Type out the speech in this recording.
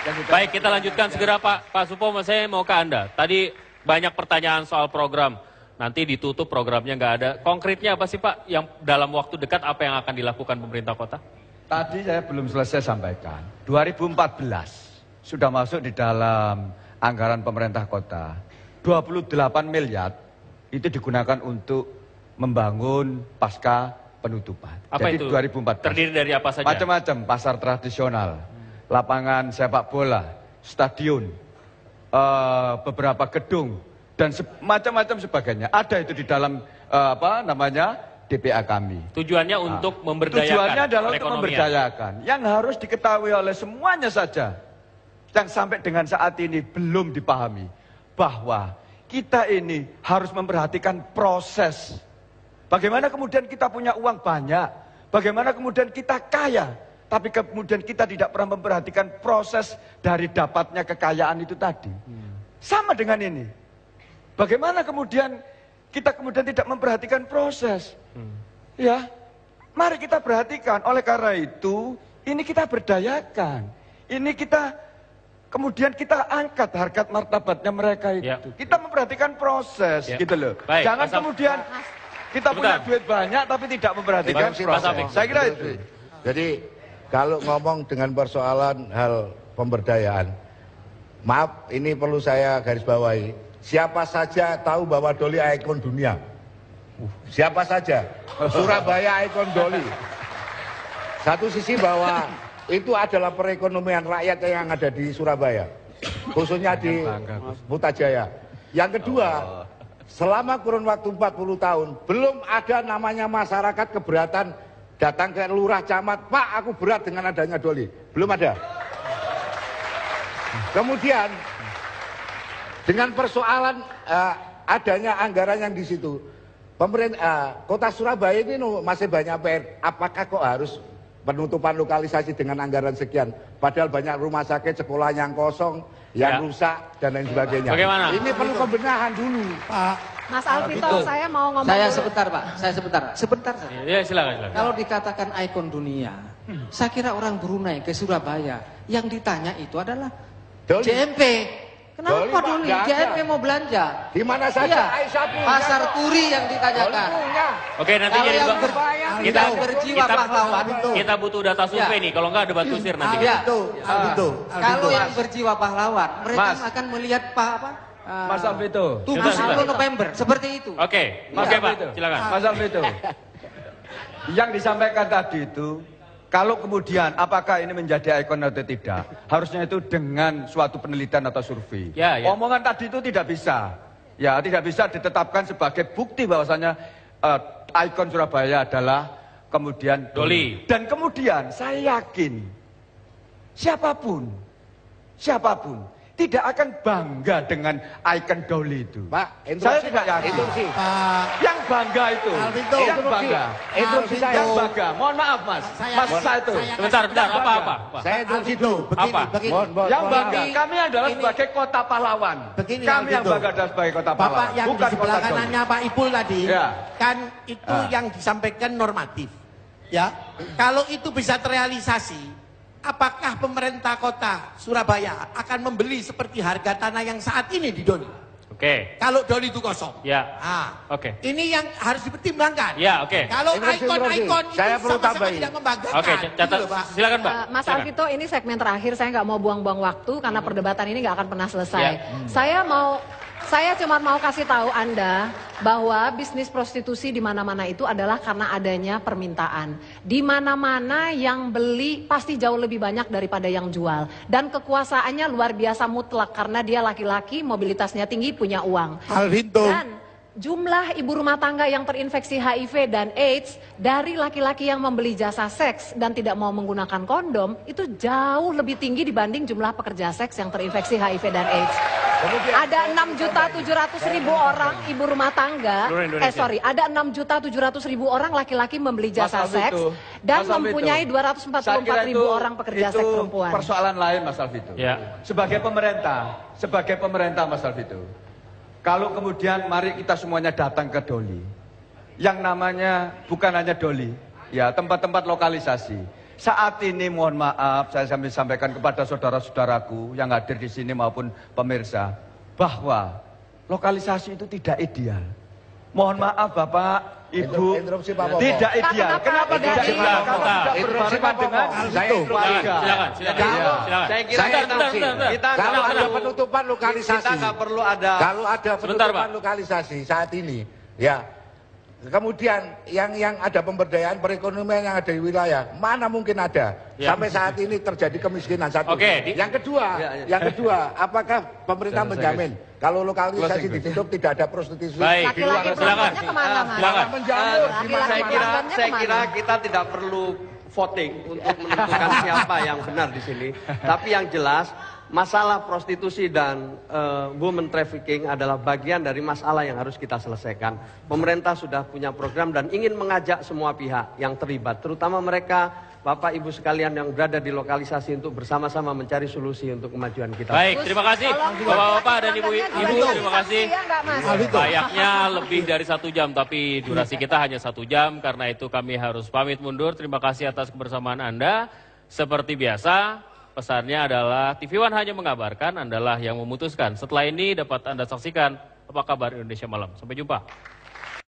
Baik, kita lanjutkan segera Pak Supomo, saya mau ke Anda. Tadi banyak pertanyaan soal program. Nanti ditutup programnya nggak ada. Konkretnya apa sih Pak? Yang dalam waktu dekat apa yang akan dilakukan pemerintah kota? Tadi saya belum selesai sampaikan. 2014 sudah masuk di dalam anggaran pemerintah kota. 28 miliar itu digunakan untuk membangun pasca penutupan. Apa Jadi itu? 2014. Terdiri dari apa saja? Macam-macam, pasar tradisional, lapangan sepak bola, stadion, beberapa gedung, dan macam-macam sebagainya. Ada itu di dalam DPA kami. Tujuannya untuk memberdayakan. Tujuannya adalah untuk memberdayakan. Yang harus diketahui oleh semuanya saja, yang sampai dengan saat ini belum dipahami, bahwa kita ini harus memperhatikan proses. Bagaimana kemudian kita punya uang banyak, bagaimana kemudian kita kaya, tapi kemudian kita tidak pernah memperhatikan proses dari dapatnya kekayaan itu tadi. Sama dengan ini. Bagaimana kemudian kita tidak memperhatikan proses. Ya, mari kita perhatikan. Oleh karena itu, ini kita berdayakan. Ini kemudian kita angkat harkat martabatnya mereka itu. Ya. Kita memperhatikan proses, gitu loh. Baik, Jangan kemudian kita punya duit banyak tapi tidak memperhatikan proses. Saya kira itu. Jadi kalau ngomong dengan persoalan hal pemberdayaan, maaf ini perlu saya garis bawahi. Siapa saja tahu bahwa Doli ikon dunia? Siapa saja? Surabaya ikon Doli. Satu sisi bahwa itu adalah perekonomian rakyat yang ada di Surabaya, khususnya di Putrajaya. Yang kedua, selama kurun waktu 40 tahun, belum ada namanya masyarakat keberatan datang ke lurah camat, Pak aku berat dengan adanya Doli. Belum ada. Kemudian, dengan persoalan adanya anggaran yang di situ, pemerintah kota Surabaya ini masih banyak PR. Apakah kok harus penutupan lokalisasi dengan anggaran sekian? Padahal banyak rumah sakit, sekolah yang kosong, yang rusak dan lain sebagainya. Bagaimana? Ini perlu pembenahan dulu, Pak. Mas Alvito, saya mau ngomong Saya dulu. sebentar Pak, sebentar saja. Ya, silakan. Kalau dikatakan ikon dunia, saya kira orang Brunei ke Surabaya, yang ditanya itu adalah Doli. JMP. Kenapa Doli, Pak, Doli? nggak ada. JMP mau belanja. Di mana saja? Iya, Aisyah punya. Pasar Turi yang ditanyakan. Oke, nanti Kalau jadi yang kita berjiwa pahlawan itu. Kita butuh data survei nih, kalau nggak debat kusir nanti. Ya, Alvito. Kalau yang berjiwa pahlawan, mereka Mas. akan melihat Mas Alvito. tubuh 10 November, seperti itu. Oke, Mas Pak, Alvito. silakan. Mas Alvito. Yang disampaikan tadi itu, kalau kemudian apakah ini menjadi ikon atau tidak, harusnya itu dengan suatu penelitian atau survei. Ya. Omongan tadi itu tidak bisa. Ya, tidak bisa ditetapkan sebagai bukti bahwasanya ikon Surabaya adalah kemudian Doli. Dan kemudian saya yakin siapapun tidak akan bangga dengan ikon Doli itu. Pak, Saya tidak yakin. Instruksi. Yang bangga itu, Alvito. yang bangga, Instruksi saya. yang bangga. Mohon maaf Mas, Mas Saito. Sebentar, apa? Saya instruksi dulu. Apa? Yang bangga, kami adalah sebagai kota pahlawan. Begini, Kami yang Alvito. bangga adalah sebagai kota Bapak pahlawan, yang di bukan sebelah kota Doli. kanannya Pak Ipul tadi, Ya. kan itu yang disampaikan normatif. Ya, kalau itu bisa terrealisasi, apakah pemerintah kota Surabaya akan membeli seperti harga tanah yang saat ini di Doli? Oke. Kalau Doli itu kosong. Ya. Ah, Oke. ini yang harus dipertimbangkan. Ya, oke. Kalau Instruksi, ikon-ikon itu saya perlu sama-sama tambahin. tidak membanggakan. Oke, catat. Gitu loh, Pak. Silakan, Pak. Mas Silakan. Alvito, ini segmen terakhir, saya nggak mau buang-buang waktu karena perdebatan ini nggak akan pernah selesai. Ya. Saya cuma mau kasih tahu Anda bahwa bisnis prostitusi di mana-mana itu adalah karena adanya permintaan. Di mana-mana yang beli pasti jauh lebih banyak daripada yang jual. Dan kekuasaannya luar biasa mutlak karena dia laki-laki, mobilitasnya tinggi, punya uang. Alvito. Dan jumlah ibu rumah tangga yang terinfeksi HIV dan AIDS dari laki-laki yang membeli jasa seks dan tidak mau menggunakan kondom itu jauh lebih tinggi dibanding jumlah pekerja seks yang terinfeksi HIV dan AIDS. Ada 6.700.000 orang ibu rumah tangga, ada 6.700.000 orang laki-laki membeli jasa Mas seks Alvito, dan Mas Alvito, mempunyai saya kira 244.000 itu- orang pekerja itu seks perempuan. persoalan lain Mas Alvito. Ya. Sebagai pemerintah Mas Alvito, kalau kemudian mari kita semuanya datang ke Doli, yang namanya bukan hanya Doli, ya tempat-tempat lokalisasi. Saat ini mohon maaf saya sampaikan kepada saudara-saudaraku yang hadir di sini maupun pemirsa bahwa lokalisasi itu tidak ideal. Mohon maaf Bapak, Ibu, Interupsi Pak Popo. tidak ideal. Kenapa tidak ideal? Kalau tidak Interupsi berhubungan Pak Popo. dengan Saya warga. Silakan. Saya kira kita Kalau nggak ada perlu- penutupan lokalisasi, kita nggak perlu ada. kalau ada Sebentar, penutupan Pak. lokalisasi saat ini, ya. Kemudian yang ada pemberdayaan perekonomian yang ada di wilayah, mana mungkin ada? Ya. Sampai saat ini terjadi kemiskinan satu. Oke, Yang kedua, apakah pemerintah menjamin kalau lokalisasi ditutup tidak ada prostitusi? Baik, Laki-laki silakan. perempuannya kemana, Mas? Silakan. Menjamin. Laki-laki Saya kira kemana? kita tidak perlu voting untuk menentukan siapa yang benar di sini. Tapi yang jelas masalah prostitusi dan women trafficking adalah bagian dari masalah yang harus kita selesaikan. Pemerintah sudah punya program dan ingin mengajak semua pihak yang terlibat, terutama mereka Bapak Ibu sekalian yang berada di lokalisasi untuk bersama-sama mencari solusi untuk kemajuan kita. Baik, terima kasih Bapak-bapak dan Ibu-ibu, terima kasih. Iya nggak, Mas? Layaknya lebih dari 1 jam, tapi durasi kita hanya 1 jam. Karena itu kami harus pamit mundur. Terima kasih atas kebersamaan Anda. Seperti biasa, pesannya adalah TV One hanya mengabarkan, Andalah yang memutuskan. Setelah ini dapat Anda saksikan Apa Kabar Indonesia Malam. Sampai jumpa.